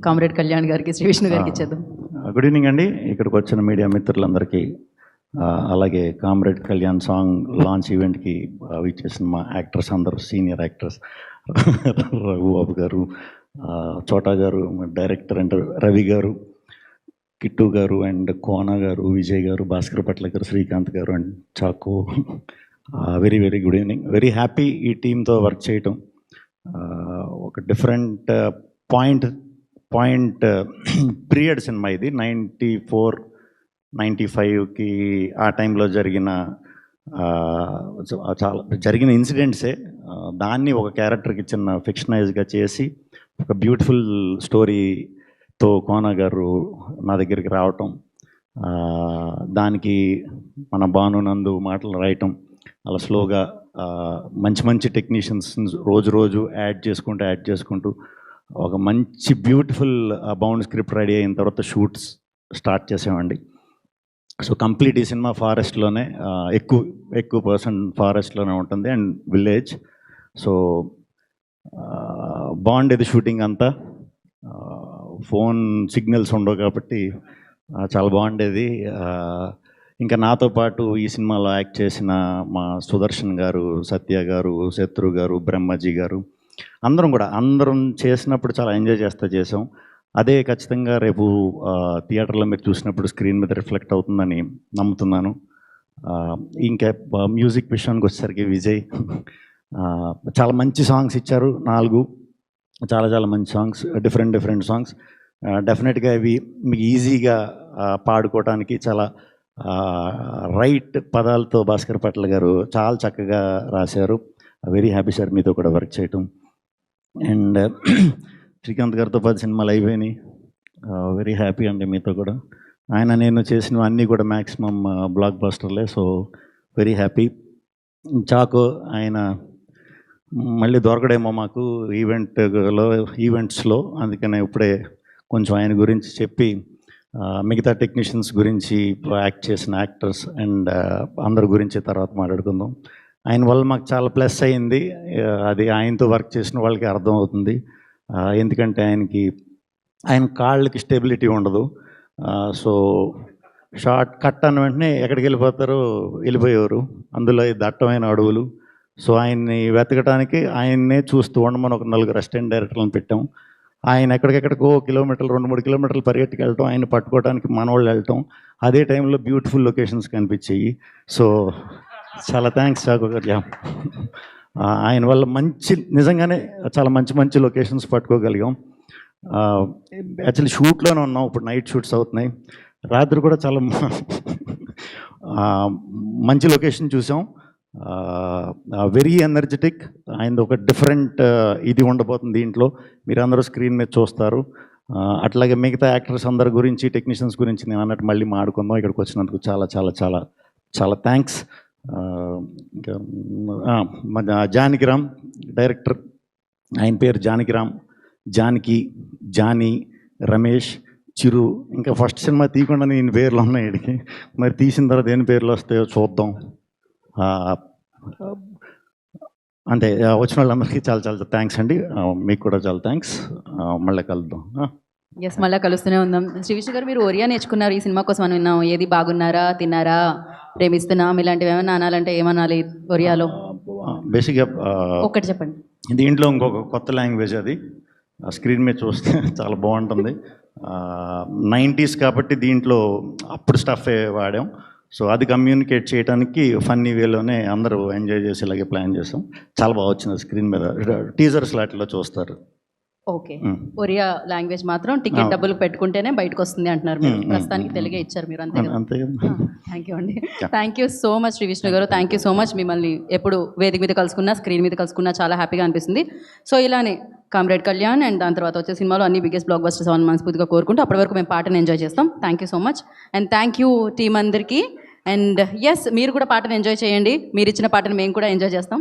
Comrade Kalyan గారికి, శ్రీ విష్ణు గారికి ఇచ్చేద్దాం. గుడ్ ఈవినింగ్ అండి. ఇక్కడికి వచ్చిన మీడియా మిత్రులందరికీ, అలాగే కామ్రేడ్ కళ్యాణ్ సాంగ్ లాంచ్ ఈవెంట్కి ఇచ్చేసిన మా యాక్టర్స్ అందరూ, సీనియర్ యాక్టర్స్ రఘుబాబు గారు, చోటా గారు, డైరెక్టర్ అండ్ రవి గారు, కిట్టు గారు అండ్ కోన గారు, విజయ్ గారు, భాస్కర్ పట్ల గారు, Srikanth garu and Chacko, very very good evening. Very happy ఈ టీంతో వర్క్ చేయటం. ఒక డిఫరెంట్ పాయింట్ పీరియడ్ సినిమా ఇది. 94, 95కి ఆ టైంలో జరిగిన చాలా జరిగిన ఇన్సిడెంట్సే, దాన్ని ఒక క్యారెక్టర్కి చిన్న ఫిక్షనైజ్గా చేసి ఒక బ్యూటిఫుల్ స్టోరీతో కోన గారు నా దగ్గరికి రావటం, దానికి మన భానునందు మాటలు రాయటం, అలా స్లోగా మంచి మంచి టెక్నీషియన్స్ రోజు యాడ్ చేసుకుంటూ ఒక మంచి బ్యూటిఫుల్ బౌండ్ స్క్రిప్ట్ రెడీ అయిన తర్వాత షూట్స్ స్టార్ట్ చేసామండి. సో కంప్లీట్ ఈ సినిమా ఫారెస్ట్లోనే, ఎక్కువ పర్సెంట్ ఫారెస్ట్లోనే ఉంటుంది అండ్ విలేజ్. సో బాగుండేది షూటింగ్ అంతా. ఫోన్ సిగ్నల్స్ ఉండవు కాబట్టి చాలా బాగుండేది. ఇంకా నాతో పాటు ఈ సినిమాలో యాక్ట్ చేసిన మా సుదర్శన్ గారు, సత్య గారు, శత్రు గారు, బ్రహ్మజీ గారు, అందరం చేసినప్పుడు చాలా ఎంజాయ్ చేసాం. అదే ఖచ్చితంగా రేపు థియేటర్లో మీరు చూసినప్పుడు స్క్రీన్ మీద రిఫ్లెక్ట్ అవుతుందని నమ్ముతున్నాను. ఇంకా మ్యూజిక్ విషయానికి వచ్చేసరికి విజయ్ చాలా మంచి సాంగ్స్ ఇచ్చారు, 4 చాలా మంచి సాంగ్స్, డిఫరెంట్ సాంగ్స్. డెఫినెట్గా ఇవి మీకు ఈజీగా పాడుకోవడానికి చాలా రైట్ పదాలతో భాస్కర్ పట్ల గారు చాలా చక్కగా రాశారు. వెరీ హ్యాపీ సార్ మీతో కూడా వర్క్ చేయటం. అండ్ శ్రీకాంత్ గారితో 10 సినిమాలు అయిపోయినాయి. వెరీ హ్యాపీ అండి మీతో కూడా. నేను చేసినవి అన్నీ కూడా మ్యాక్సిమం బ్లాక్ బస్టర్లే. So very happy. చాకో ఆయన మళ్ళీ దొరకడేమో మాకు ఈవెంట్స్లో, అందుకనే ఇప్పుడే కొంచెం ఆయన గురించి చెప్పి మిగతా టెక్నీషియన్స్ గురించి, యాక్ట్ చేసిన యాక్టర్స్ అండ్ అందరి గురించి తర్వాత మాట్లాడుకుందాం. ఆయన వల్ల మాకు చాలా ప్లస్ అయింది. అది ఆయనతో వర్క్ చేసిన వాళ్ళకి అర్థమవుతుంది. ఎందుకంటే ఆయన కాళ్ళకి స్టెబిలిటీ ఉండదు. సో షార్ట్ కట్ అన్న వెంటనే ఎక్కడికి వెళ్ళిపోయేవారు. అందులో దట్టమైన అడవులు. సో ఆయన్ని వెతకడానికి ఆయన్నే చూస్తూ ఉండమని ఒక 4 అసిస్టెంట్ డైరెక్టర్లను పెట్టాం. ఆయన ఎక్కడికెక్కడికో 2-3 కిలోమీటర్లు పరిగెట్టుకు వెళ్ళటం, ఆయన పట్టుకోవడానికి మనవాళ్ళు వెళ్ళటం, అదే టైంలో బ్యూటిఫుల్ లొకేషన్స్ కనిపించాయి. సో చాలా థ్యాంక్స్ చాకో గారు. ఆయన వల్ల నిజంగానే చాలా మంచి లొకేషన్స్ పట్టుకోగలిగాం. యాక్చువల్లీ షూట్లోనే ఉన్నాం, ఇప్పుడు నైట్ షూట్స్ అవుతున్నాయి. రాత్రి కూడా చాలా మంచి లొకేషన్ చూసాం. Very energetic. ఆయనది ఒక డిఫరెంట్ ఇది ఉండబోతుంది దీంట్లో, మీరందరూ స్క్రీన్ మీద చూస్తారు. అట్లాగే మిగతా యాక్టర్స్ అందరి గురించి, టెక్నీషియన్స్ గురించి నేను అన్నట్టు మళ్ళీ మాడుకుందాం. ఇక్కడికి వచ్చినందుకు చాలా థ్యాంక్స్. ఇంకా జానకిరామ్ డైరెక్టర్, ఆయన పేరు జానకిరామ్. జానీ, రమేష్, చిరు. ఇంకా ఫస్ట్ సినిమా తీయకుండా నేను పేర్లు ఉన్నాయి వీడికి, మరి తీసిన తర్వాత ఎన్ని పేర్లు వస్తాయో చూద్దాం. అంతే. వచ్చిన వాళ్ళందరికీ చాలా థ్యాంక్స్ అండి. మీకు కూడా చాలా థ్యాంక్స్. మళ్ళీ కలుద్దాం. ఎస్, మళ్ళీ కలుస్తూనే ఉందాం. శ్రీ విష్ణు గారు, మీరు ఒరియా నేర్చుకున్నారు ఈ సినిమా కోసం అని విన్నాం. ఏది బాగున్నారా, తిన్నారా, ప్రేమిస్తున్నాం, ఇలాంటివి ఏమైనా అనాలంటే ఏమనాలి ఒరియాలో? బేసిక్గా ఒకటి చెప్పండి. దీంట్లో ఇంకొక కొత్త లాంగ్వేజ్, అది స్క్రీన్ మీద చూస్తే చాలా బాగుంటుంది. 90s కాబట్టి దీంట్లో అప్పుడు స్టఫే వాడాం. సో అది కమ్యూనికేట్ చేయడానికి ఫన్నీ వేలోనే అందరూ ఎంజాయ్ చేసేలాగే ప్లాన్ చేసాం. చాలా బాగా వచ్చింది. స్క్రీన్ మీద టీజర్స్ లాంటిలో చూస్తారు. ఓకే, ఒరియా లాంగ్వేజ్ మాత్రం టికెట్ డబ్బులు పెట్టుకుంటేనే బయటకు వస్తుంది అంటున్నారు మీరు. ప్రస్తుతానికి తెలుగే ఇచ్చారు మీరు, అంతే కదా? థ్యాంక్ యూ అండి. Thank you so much Sri Vishnu garu. Thank you so much. మిమ్మల్ని ఎప్పుడు వేదిక మీద కలుసుకున్నా, స్క్రీన్ మీద కలుసుకున్నా చాలా హ్యాపీగా అనిపిస్తుంది. సో ఇలానే కామ్రేడ్ కళ్యాణ్ అండ్ దాని తర్వాత వచ్చే సినిమాలో అన్ని బిగ్గెస్ట్ బ్లాక్ బస్టర్స్ అవ్వాలని మనస్ఫూర్తిగా కోరుకుంటూ అప్పటి వరకు మేము పాటను ఎంజాయ్ చేస్తాం. Thank you so much and thank you team అందరికీ. అండ్ ఎస్, మీరు కూడా పాటను ఎంజాయ్ చేయండి. మీరు ఇచ్చిన పాటను మేము కూడా ఎంజాయ్ చేస్తాం.